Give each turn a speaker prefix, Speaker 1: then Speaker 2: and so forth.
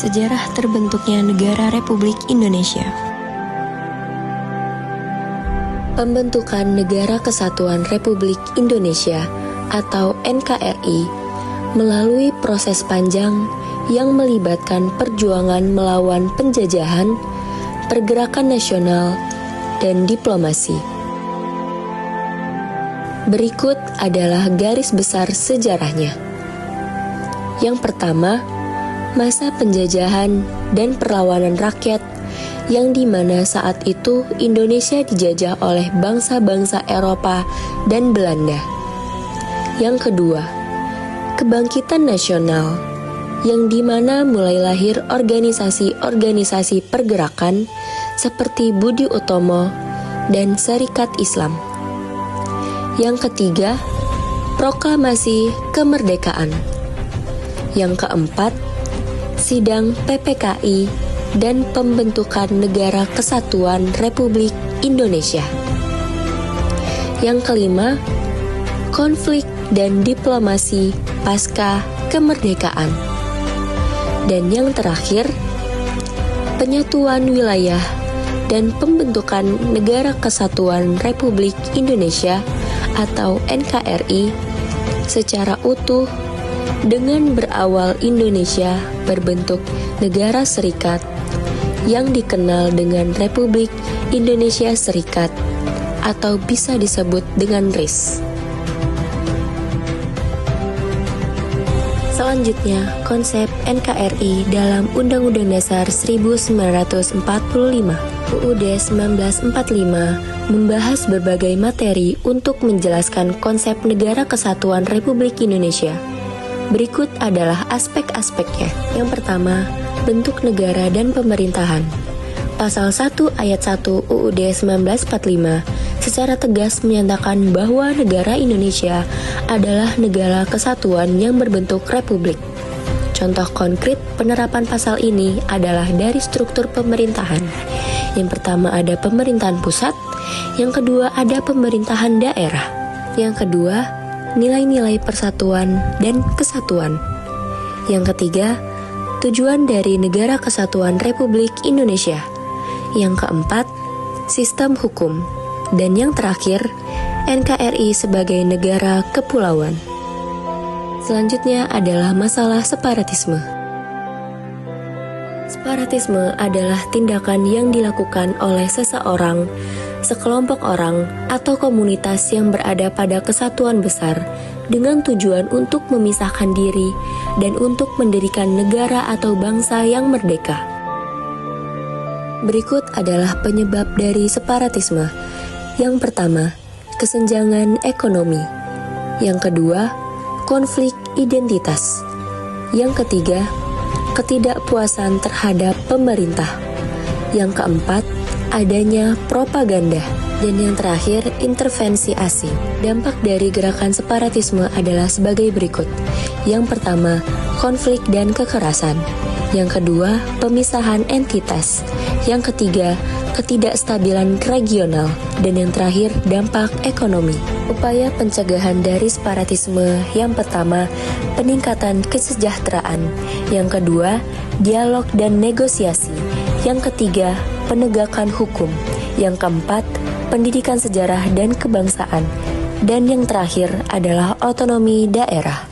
Speaker 1: Sejarah terbentuknya Negara Republik Indonesia. Pembentukan Negara Kesatuan Republik Indonesia atau NKRI melalui proses panjang yang melibatkan perjuangan melawan penjajahan, pergerakan nasional, dan diplomasi. Berikut adalah garis besar sejarahnya. Yang pertama, masa penjajahan dan perlawanan rakyat yang dimana saat itu Indonesia dijajah oleh bangsa-bangsa Eropa dan Belanda. Yang kedua, kebangkitan nasional yang dimana mulai lahir organisasi-organisasi pergerakan seperti Budi Utomo dan Serikat Islam. Yang ketiga, proklamasi kemerdekaan. Yang keempat, sidang PPKI dan pembentukan Negara Kesatuan Republik Indonesia. Yang kelima, konflik dan diplomasi pasca kemerdekaan. Dan yang terakhir, penyatuan wilayah dan pembentukan Negara Kesatuan Republik Indonesia atau NKRI secara utuh dengan berawal Indonesia berbentuk negara serikat yang dikenal dengan Republik Indonesia Serikat atau bisa disebut dengan RIS. Selanjutnya, konsep NKRI dalam Undang-Undang Dasar 1945 UUD 1945 membahas berbagai materi untuk menjelaskan konsep Negara Kesatuan Republik Indonesia. Berikut adalah aspek-aspeknya. Yang pertama, bentuk negara dan pemerintahan. Pasal 1 ayat 1 UUD 1945 secara tegas menyatakan bahwa negara Indonesia adalah negara kesatuan yang berbentuk republik. Contoh konkret penerapan pasal ini adalah dari struktur pemerintahan. Yang pertama ada pemerintahan pusat, yang kedua ada pemerintahan daerah, yang kedua nilai-nilai persatuan dan kesatuan. Yang ketiga, tujuan dari Negara Kesatuan Republik Indonesia. Yang keempat, sistem hukum. Dan yang terakhir, NKRI sebagai negara kepulauan. Selanjutnya adalah masalah separatisme. Separatisme adalah tindakan yang dilakukan oleh seseorang, sekelompok orang, atau komunitas yang berada pada kesatuan besar dengan tujuan untuk memisahkan diri dan untuk mendirikan negara atau bangsa yang merdeka. Berikut adalah penyebab dari separatisme. Yang pertama, kesenjangan ekonomi. Yang kedua, konflik identitas. Yang ketiga, ketidakpuasan terhadap pemerintah. Yang keempat, adanya propaganda. Dan yang terakhir, intervensi asing. Dampak dari gerakan separatisme adalah sebagai berikut. Yang pertama, konflik dan kekerasan. Yang kedua, pemisahan entitas. Yang ketiga, ketidakstabilan regional. Dan yang terakhir, dampak ekonomi. Upaya pencegahan dari separatisme yang pertama, peningkatan kesejahteraan. Yang kedua, dialog dan negosiasi. Yang ketiga, penegakan hukum. Yang keempat, pendidikan sejarah dan kebangsaan. Dan yang terakhir adalah otonomi daerah.